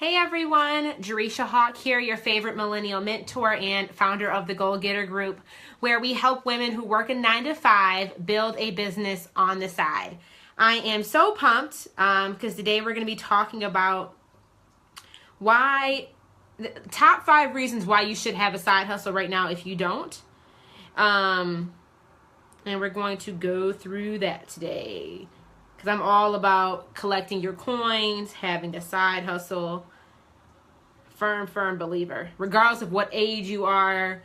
Hey everyone, Jerisha Hawk here, your favorite millennial mentor and founder of the Goal Getter Group, where we help women who work a 9-to-5 build a business on the side. I am so pumped because today we're going to be talking about the top 5 reasons why you should have a side hustle right now if you don't. And we're going to go through that today. Because I'm all about collecting your coins, having a side hustle. Firm believer. Regardless of what age you are,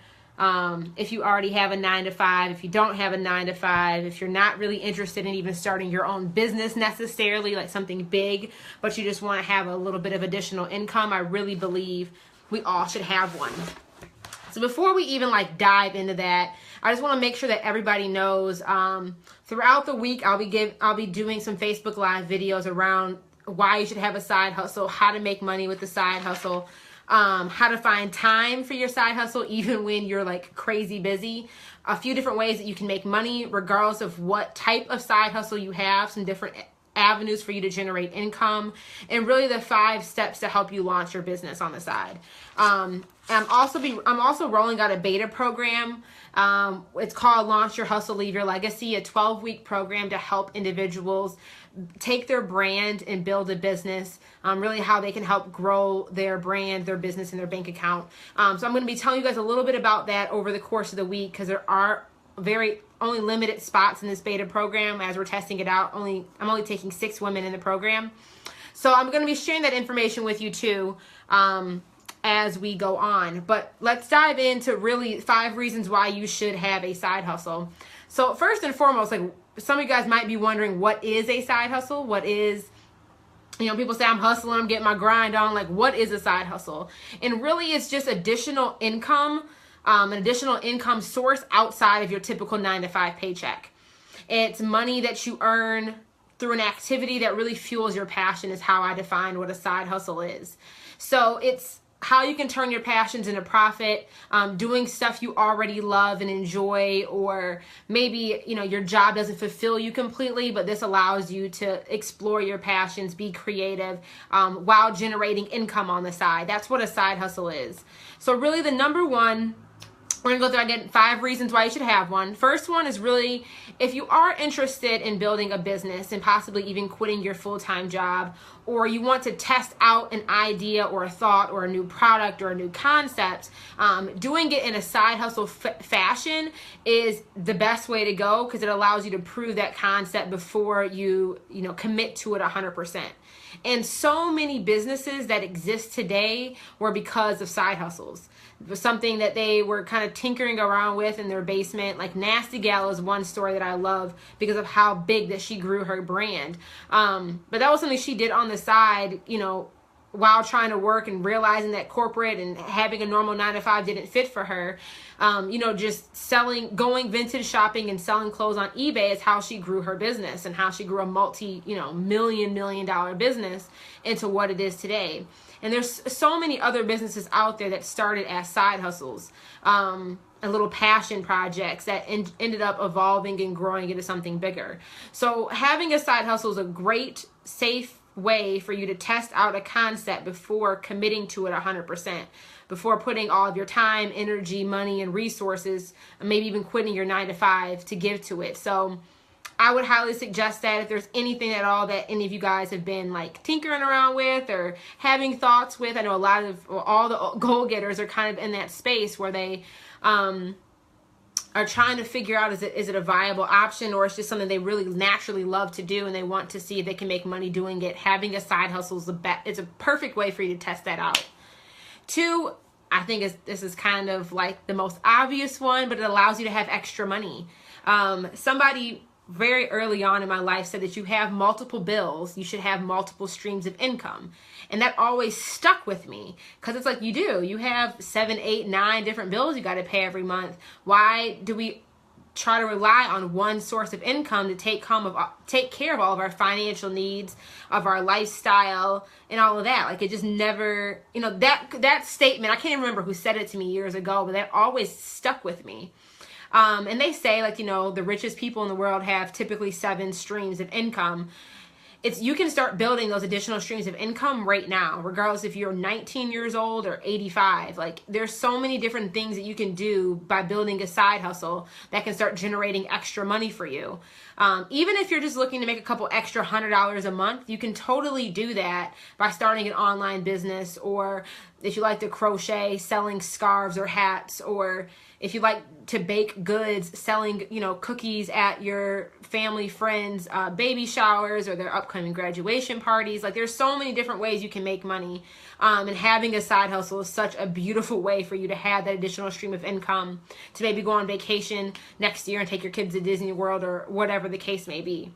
if you already have a 9-to-5, if you don't have a 9-to-5, if you're not really interested in even starting your own business necessarily, like something big, but you just want to have a little bit of additional income, I really believe we all should have one. So before we even dive into that, I just want to make sure that everybody knows throughout the week I'll be doing some Facebook Live videos around why you should have a side hustle, how to make money with the side hustle, how to find time for your side hustle even when you're crazy busy, a few different ways that you can make money regardless of what type of side hustle you have, some different avenues for you to generate income, and really the 5 steps to help you launch your business on the side. I'm also rolling out a beta program. It's called Launch Your Hustle, Leave Your Legacy, a 12-week program to help individuals take their brand and build a business, really how they can help grow their brand, their business, and their bank account. So I'm going to be telling you guys a little bit about that over the course of the week because there are only limited spots in this beta program as we're testing it out. I'm only taking 6 women in the program. So I'm going to be sharing that information with you too as we go on. But let's dive into really 5 reasons why you should have a side hustle. So first and foremost, some of you guys might be wondering, what is a side hustle? What is, people say I'm hustling, I'm getting my grind on. What is a side hustle? And really it's just additional income, an additional income source outside of your typical 9-to-5 paycheck. It's money that you earn through an activity that really fuels your passion is how I define what a side hustle is. So it's how you can turn your passions into profit, doing stuff you already love and enjoy, or maybe, your job doesn't fulfill you completely, but this allows you to explore your passions, be creative, while generating income on the side. That's what a side hustle is. So really the number one, we're going to go through again 5 reasons why you should have one. First one is really, if you are interested in building a business and possibly even quitting your full-time job, or you want to test out an idea or a thought or a new product or a new concept, doing it in a side hustle fashion is the best way to go because it allows you to prove that concept before you commit to it 100%. And so many businesses that exist today were because of side hustles. It was something that they were kind of tinkering around with in their basement. Nasty Gal is one story that I love because of how big that she grew her brand. But that was something she did on the side, while trying to work and realizing that corporate and having a normal 9-to-5 didn't fit for her. Just going vintage shopping and selling clothes on eBay is how she grew her business and how she grew a million dollar business into what it is today. And there's so many other businesses out there that started as side hustles, and little passion projects that ended up evolving and growing into something bigger. So having a side hustle is a great, safe way for you to test out a concept before committing to it 100%, before putting all of your time, energy, money, and resources, maybe even quitting your 9-to-5 to give to it. So I would highly suggest that if there's anything at all that any of you guys have been tinkering around with or having thoughts with, I know all the goal getters are kind of in that space where they are trying to figure out, is it a viable option, or it's just something they really naturally love to do and they want to see if they can make money doing it. Having a side hustle is a perfect way for you to test that out. 2, I think this is kind of the most obvious one, but it allows you to have extra money. Somebody very early on in my life said that you have multiple bills, you should have multiple streams of income. And that always stuck with me because it's you have 7, 8, 9 different bills you got to pay every month. Why do we try to rely on one source of income to take care of all of our financial needs, of our lifestyle, and all of that? It just never, that statement, I can't even remember who said it to me years ago, but that always stuck with me. And they say the richest people in the world have typically 7 streams of income. you can start building those additional streams of income right now, regardless if you're 19 years old or 85. Like, there's so many different things that you can do by building a side hustle that can start generating extra money for you. Even if you're just looking to make a couple extra $100 a month, you can totally do that by starting an online business, or if you like to crochet, selling scarves or hats, or if you like to bake goods, selling, cookies at your family, friends, baby showers, or their upcoming graduation parties. Like, there's so many different ways you can make money. And having a side hustle is such a beautiful way for you to have that additional stream of income to maybe go on vacation next year and take your kids to Disney World or whatever the case may be.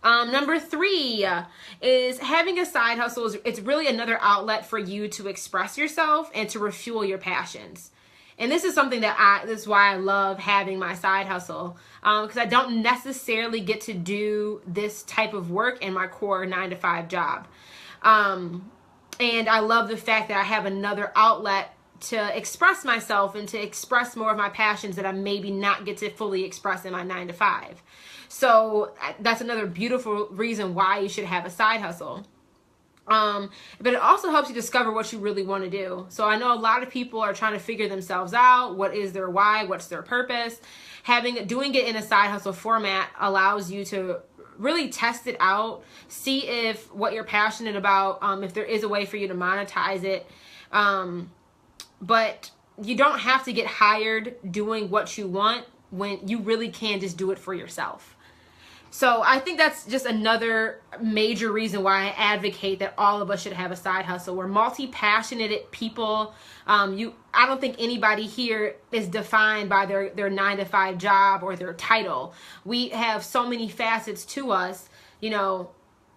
Number 3 is having a side hustle. It's really another outlet for you to express yourself and to refuel your passions. And this is something this is why I love having my side hustle, because I don't necessarily get to do this type of work in my core 9-to-5 job. And I love the fact that I have another outlet to express myself and to express more of my passions that I maybe not get to fully express in my 9-to-5. So that's another beautiful reason why you should have a side hustle. But it also helps you discover what you really want to do. So I know a lot of people are trying to figure themselves out. What is their why? What's their purpose? Doing it in a side hustle format allows you to really test it out, see if what you're passionate about, if there is a way for you to monetize it. But you don't have to get hired doing what you want when you really can just do it for yourself. So I think that's just another major reason why I advocate that all of us should have a side hustle. We're multi-passionate people. I don't think anybody here is defined by their 9-to-5 job or their title. We have so many facets to us.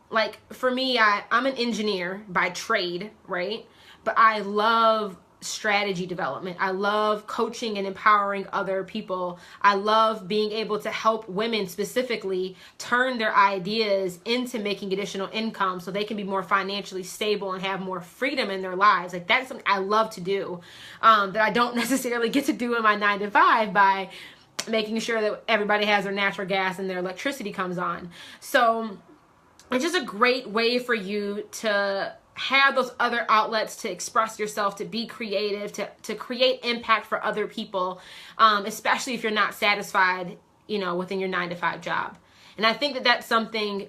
Like for me, I'm an engineer by trade, right? But I love strategy development. I love coaching and empowering other people. I love being able to help women specifically turn their ideas into making additional income so they can be more financially stable and have more freedom in their lives. Like, that's something I love to do, that I don't necessarily get to do in my 9-to-5 by making sure that everybody has their natural gas and their electricity comes on. So it's just a great way for you to have those other outlets to express yourself, to be creative, to create impact for other people, especially if you're not satisfied, within your 9-to-5 job. And I think that that's something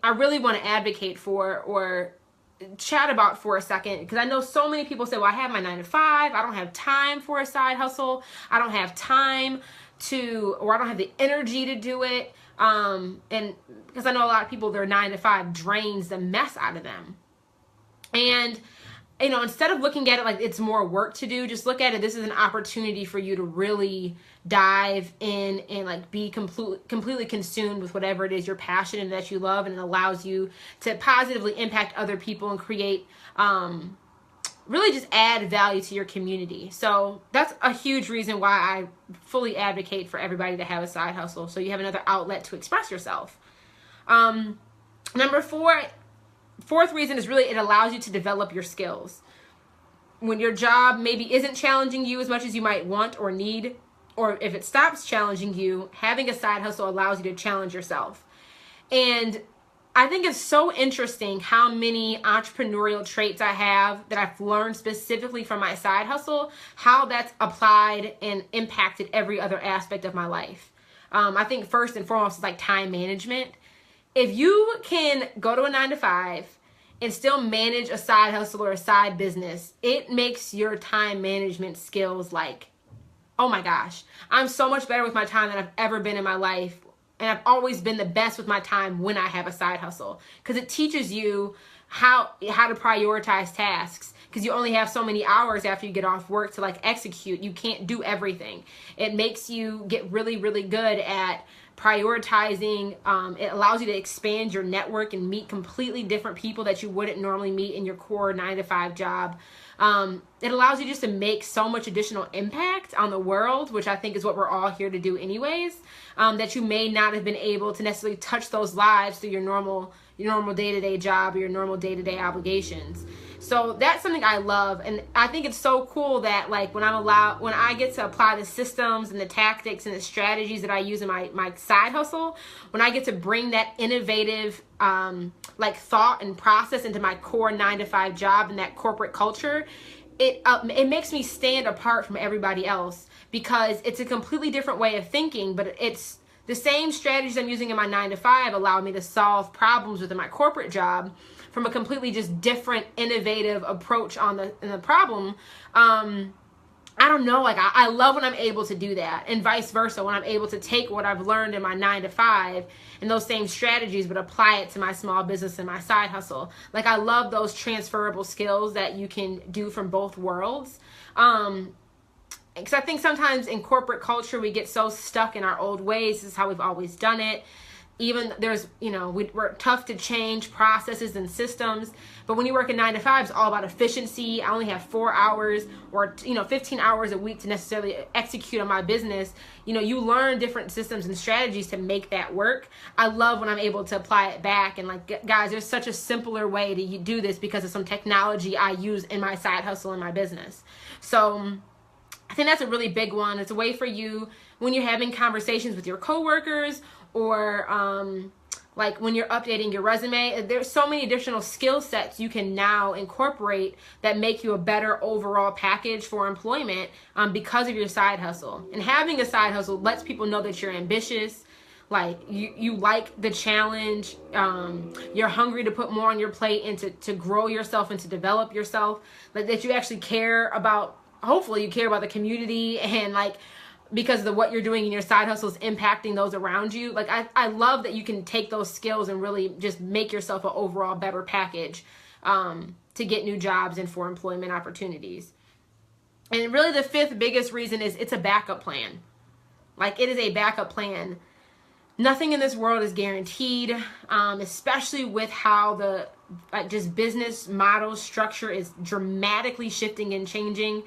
I really want to advocate for or chat about for a second, because I know so many people say, well, I have my 9-to-5, I don't have time for a side hustle, I don't have time or I don't have the energy to do it. And because I know a lot of people, their 9-to-5 drains the mess out of them. And, instead of looking at it like it's more work to do, just look at it, this is an opportunity for you to really dive in and like be completely consumed with whatever it is you're passionate and that you love, and it allows you to positively impact other people and create, really just add value to your community. So that's a huge reason why I fully advocate for everybody to have a side hustle, so you have another outlet to express yourself. Fourth reason is really it allows you to develop your skills. When your job maybe isn't challenging you as much as you might want or need, or if it stops challenging you, having a side hustle allows you to challenge yourself. And I think it's so interesting how many entrepreneurial traits I have that I've learned specifically from my side hustle, how that's applied and impacted every other aspect of my life. I think first and foremost is like time management. If you can go to a 9-to-5 and still manage a side hustle or a side business, it makes your time management skills like, oh my gosh, I'm so much better with my time than I've ever been in my life. And I've always been the best with my time when I have a side hustle, because it teaches you how to prioritize tasks, because you only have so many hours after you get off work to like execute. You can't do everything. It makes you get really, really good at prioritizing. It allows you to expand your network and meet completely different people that you wouldn't normally meet in your core 9-to-5 job. It allows you just to make so much additional impact on the world, which I think is what we're all here to do anyways, that you may not have been able to necessarily touch those lives through your normal day-to-day job or your normal day-to-day obligations. So that's something I love. And I think it's so cool that like when I get to apply the systems and the tactics and the strategies that I use in my side hustle, when I get to bring that innovative like thought and process into my core 9-to-5 job and that corporate culture, it makes me stand apart from everybody else, because it's a completely different way of thinking, but it's the same strategies I'm using in my 9-to-5 allow me to solve problems within my corporate job from a completely just different, innovative approach in the problem. I don't know, like I love when I'm able to do that, and vice versa, when I'm able to take what I've learned in my 9-to-5 and those same strategies, but apply it to my small business and my side hustle. Like I love those transferable skills that you can do from both worlds. Because I think sometimes in corporate culture, we get so stuck in our old ways. This is how we've always done it. Even there's, we're tough to change processes and systems. But when you work a 9-to-5, it's all about efficiency. I only have 4 hours or, 15 hours a week to necessarily execute on my business. You learn different systems and strategies to make that work. I love when I'm able to apply it back. And like, guys, there's such a simpler way to do this because of some technology I use in my side hustle in my business. So I think that's a really big one. It's a way for you when you're having conversations with your coworkers, or like when you're updating your resume. There's so many additional skill sets you can now incorporate that make you a better overall package for employment because of your side hustle. And having a side hustle lets people know that you're ambitious, like you like the challenge, you're hungry to put more on your plate and to grow yourself and to develop yourself, like that you actually care about. Hopefully you care about the community, and like because of what you're doing in your side hustle is impacting those around you. Like I love that you can take those skills and really just make yourself an overall better package to get new jobs and for employment opportunities. And really the fifth biggest reason is it's a backup plan. Like it is a backup plan. Nothing in this world is guaranteed, especially with how the just business model structure is dramatically shifting and changing.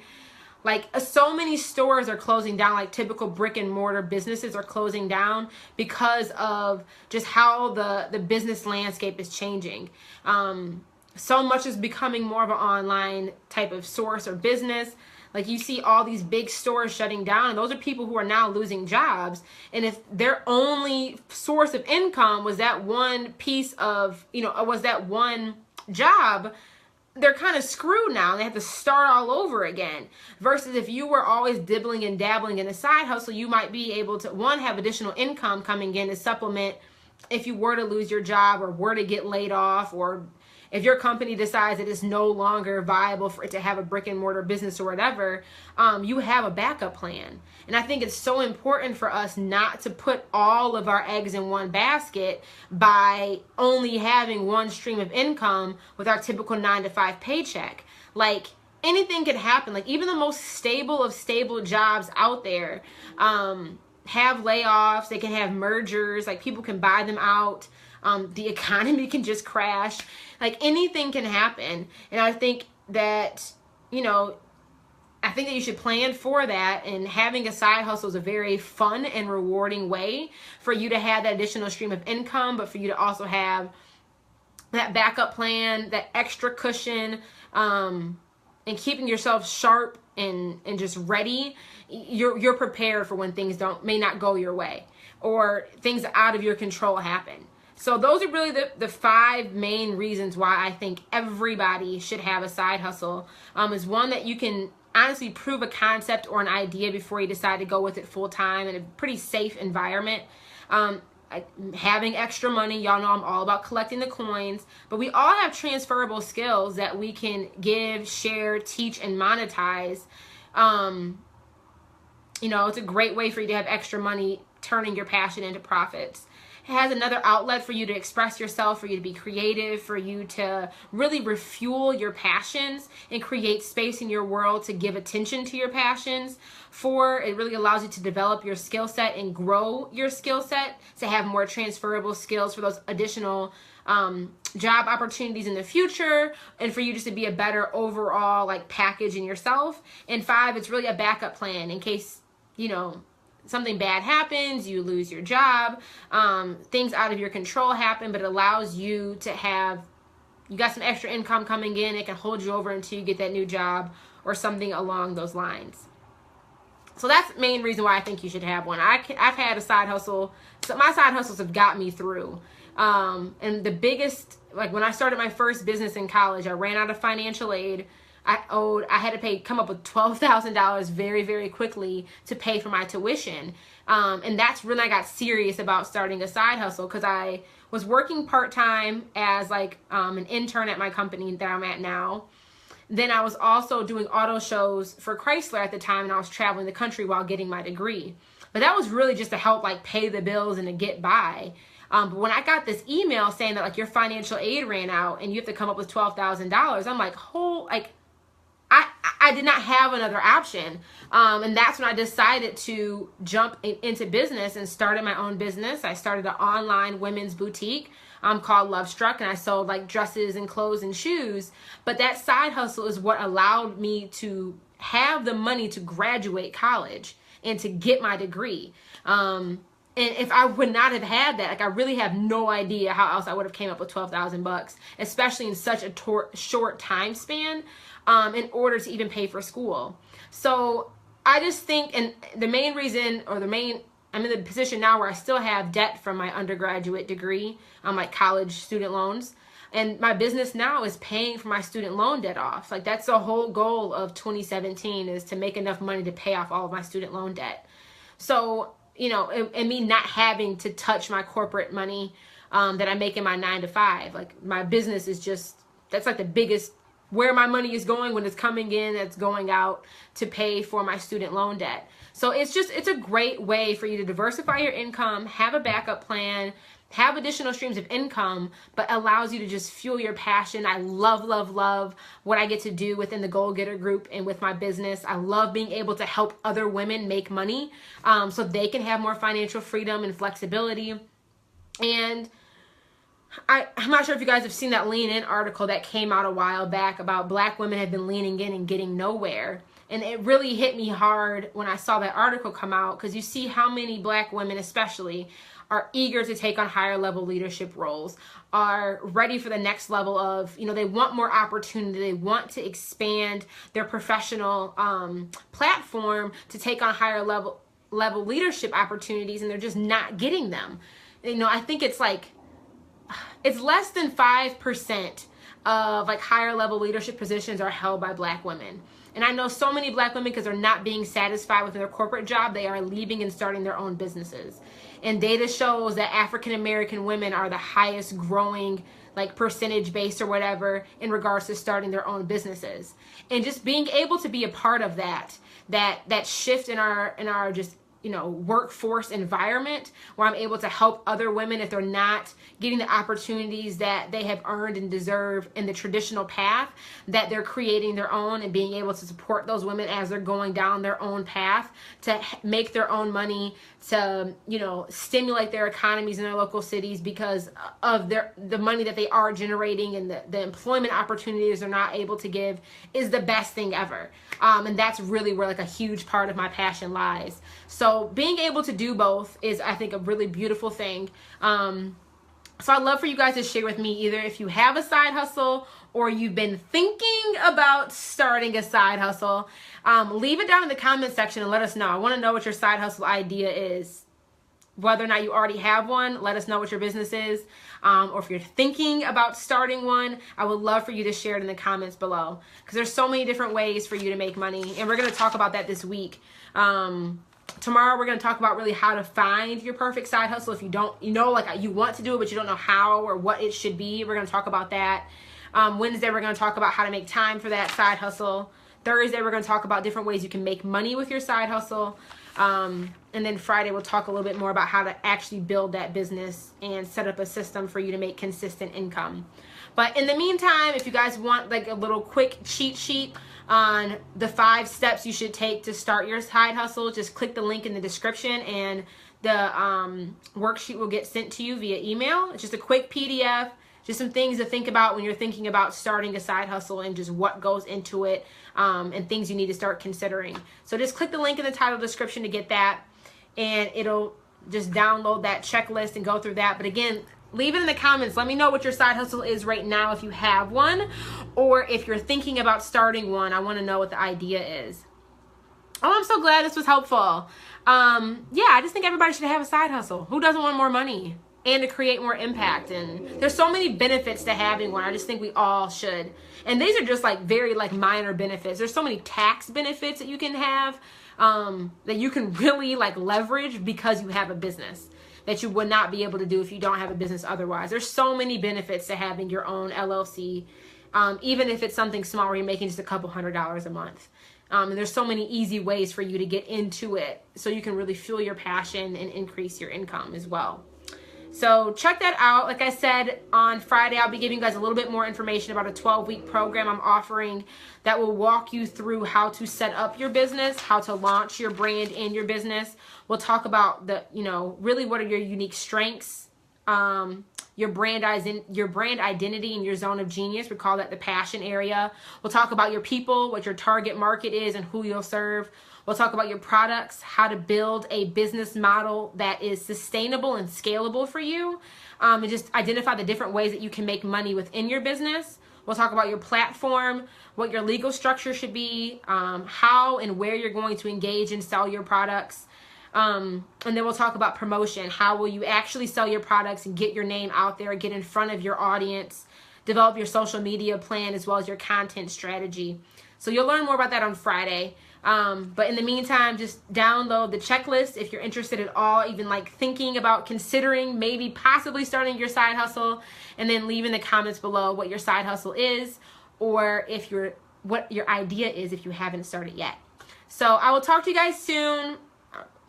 Like so many stores are closing down, like typical brick and mortar businesses are closing down because of just how the business landscape is changing. So much is becoming more of an online type of source or business. Like you see all these big stores shutting down, and those are people who are now losing jobs. And if their only source of income was that one piece of, was that one job, they're kind of screwed now. They have to start all over again. Versus if you were always dibbling and dabbling in a side hustle, you might be able to, one, have additional income coming in to supplement if you were to lose your job or were to get laid off, or if your company decides that it's no longer viable for it to have a brick and mortar business or whatever, you have a backup plan. And I think it's so important for us not to put all of our eggs in one basket by only having one stream of income with our typical 9-to-5 paycheck. Like anything could happen. Like even the most stable of stable jobs out there have layoffs. They can have mergers. Like people can buy them out. The economy can just crash. Like anything can happen. And I think that, you should plan for that, and having a side hustle is a very fun and rewarding way for you to have that additional stream of income, but for you to also have that backup plan, that extra cushion, and keeping yourself sharp and just ready. You're prepared for when things may not go your way, or things out of your control happen. So those are really the 5 main reasons why I think everybody should have a side hustle. Is one, that you can honestly prove a concept or an idea before you decide to go with it full time in a pretty safe environment. Having extra money, y'all know I'm all about collecting the coins, but we all have transferable skills that we can give, share, teach, and monetize. It's a great way for you to have extra money, turning your passion into profits. It has another outlet for you to express yourself, for you to be creative, for you to really refuel your passions and create space in your world to give attention to your passions. It really allows you to develop your skill set and grow your skill set to have more transferable skills for those additional job opportunities in the future, and for you just to be a better overall package in yourself. And 5, it's really a backup plan in case, something bad happens, you lose your job, things out of your control happen, but it allows you to have you got some extra income coming in. It can hold you over until you get that new job or something along those lines. So that's the main reason why I think you should have one. I've had a side hustle. So my side hustles have got me through. And the biggest, like when I started my first business in college, I ran out of financial aid. I had to come up with $12,000 very, very quickly to pay for my tuition. And that's when I got serious about starting a side hustle, because I was working part-time as like an intern at my company that I'm at now. Then I was also doing auto shows for Chrysler at the time, and I was traveling the country while getting my degree. But that was really just to help like pay the bills and to get by. But when I got this email saying that like your financial aid ran out and you have to come up with $12,000, I'm like, I did not have another option. And that's when I decided to jump into business and started my own business. I started an online women's boutique called Love Struck, and I sold like dresses and clothes and shoes. But that side hustle is what allowed me to have the money to graduate college and to get my degree. And if I would not have had that, like I really have no idea how else I would have came up with $12,000, especially in such a short time span, in order to even pay for school. So I just think, and the main reason, I'm in the position now where I still have debt from my undergraduate degree, like college student loans. And my business now is paying for my student loan debt off. Like that's the whole goal of 2017, is to make enough money to pay off all of my student loan debt. So, you know, and me not having to touch my corporate money that I make in my 9-to-5. Like my business is just, that's like the biggest, where my money is going when it's coming in, it's going out to pay for my student loan debt. So it's a great way for you to diversify your income, have a backup plan, have additional streams of income, but allows you to just fuel your passion. I love, love, love what I get to do within the Goal Getter group and with my business. I love being able to help other women make money so they can have more financial freedom and flexibility. And I'm not sure if you guys have seen that Lean In article that came out a while back about Black women have been leaning in and getting nowhere. And it really hit me hard when I saw that article come out, because you see how many Black women especially are eager to take on higher level leadership roles, are ready for the next level of, you know, they want more opportunity. They want to expand their professional platform to take on higher level leadership opportunities, and they're just not getting them. You know, I think it's like, it's less than 5% of like higher level leadership positions are held by Black women. And I know so many Black women, because they're not being satisfied with their corporate job, they are leaving and starting their own businesses. And data shows that African American women are the highest growing like percentage base or whatever in regards to starting their own businesses. And just being able to be a part of that shift in our just, you know, workforce environment, where I'm able to help other women if they're not getting the opportunities that they have earned and deserve in the traditional path, that they're creating their own and being able to support those women as they're going down their own path to make their own money, to, you know, stimulate their economies in their local cities because of the money that they are generating, and the employment opportunities they're not able to give is the best thing ever. And that's really where like a huge part of my passion lies. So being able to do both is, I think, a really beautiful thing. So I'd love for you guys to share with me, either if you have a side hustle or you've been thinking about starting a side hustle. Leave it down in the comment section and let us know. I want to know what your side hustle idea is. Whether or not you already have one, let us know what your business is. Or if you're thinking about starting one, I would love for you to share it in the comments below, because there's so many different ways for you to make money. And we're going to talk about that this week. Tomorrow we're going to talk about really how to find your perfect side hustle. If you don't, you know, like you want to do it, but you don't know how or what it should be. We're going to talk about that. Wednesday, we're going to talk about how to make time for that side hustle. Thursday, we're going to talk about different ways you can make money with your side hustle. And then Friday, we'll talk a little bit more about how to actually build that business and set up a system for you to make consistent income. But in the meantime, if you guys want like a little quick cheat sheet on the 5 steps you should take to start your side hustle, just click the link in the description and the worksheet will get sent to you via email. It's just a quick PDF, just some things to think about when you're thinking about starting a side hustle, and just what goes into it, and things you need to start considering. So just click the link in the title description to get that, and it'll just download that checklist and go through that. But again, leave it in the comments. Let me know what your side hustle is right now if you have one, or if you're thinking about starting one. I want to know what the idea is. Oh, I'm so glad this was helpful. Yeah, I just think everybody should have a side hustle. Who doesn't want more money and to create more impact? And there's so many benefits to having one. I just think we all should. And these are just like very like minor benefits. There's so many tax benefits that you can have that you can really like leverage because you have a business that you would not be able to do if you don't have a business otherwise. There's so many benefits to having your own LLC, even if it's something small where you're making just a couple $100s a month. And there's so many easy ways for you to get into it so you can really fuel your passion and increase your income as well. So check that out. Like I said, on Friday, I'll be giving you guys a little bit more information about a 12-week program I'm offering that will walk you through how to set up your business, how to launch your brand and your business. We'll talk about the, really what are your unique strengths, your brand identity and your zone of genius. We call that the passion area. We'll talk about your people, what your target market is and who you'll serve. We'll talk about your products, how to build a business model that is sustainable and scalable for you, and just identify the different ways that you can make money within your business. We'll talk about your platform, what your legal structure should be, how and where you're going to engage and sell your products. And then we'll talk about promotion. How will you actually sell your products and get your name out there, get in front of your audience, develop your social media plan as well as your content strategy. So you'll learn more about that on Friday. But in the meantime, just download the checklist if you're interested at all, even like thinking about considering maybe possibly starting your side hustle, and then leave in the comments below what your side hustle is, or what your idea is if you haven't started yet. So I will talk to you guys soon.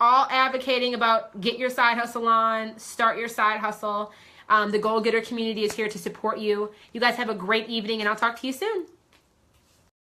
All advocating about get your side hustle on, start your side hustle. The Goal Getter community is here to support you. You guys have a great evening, and I'll talk to you soon.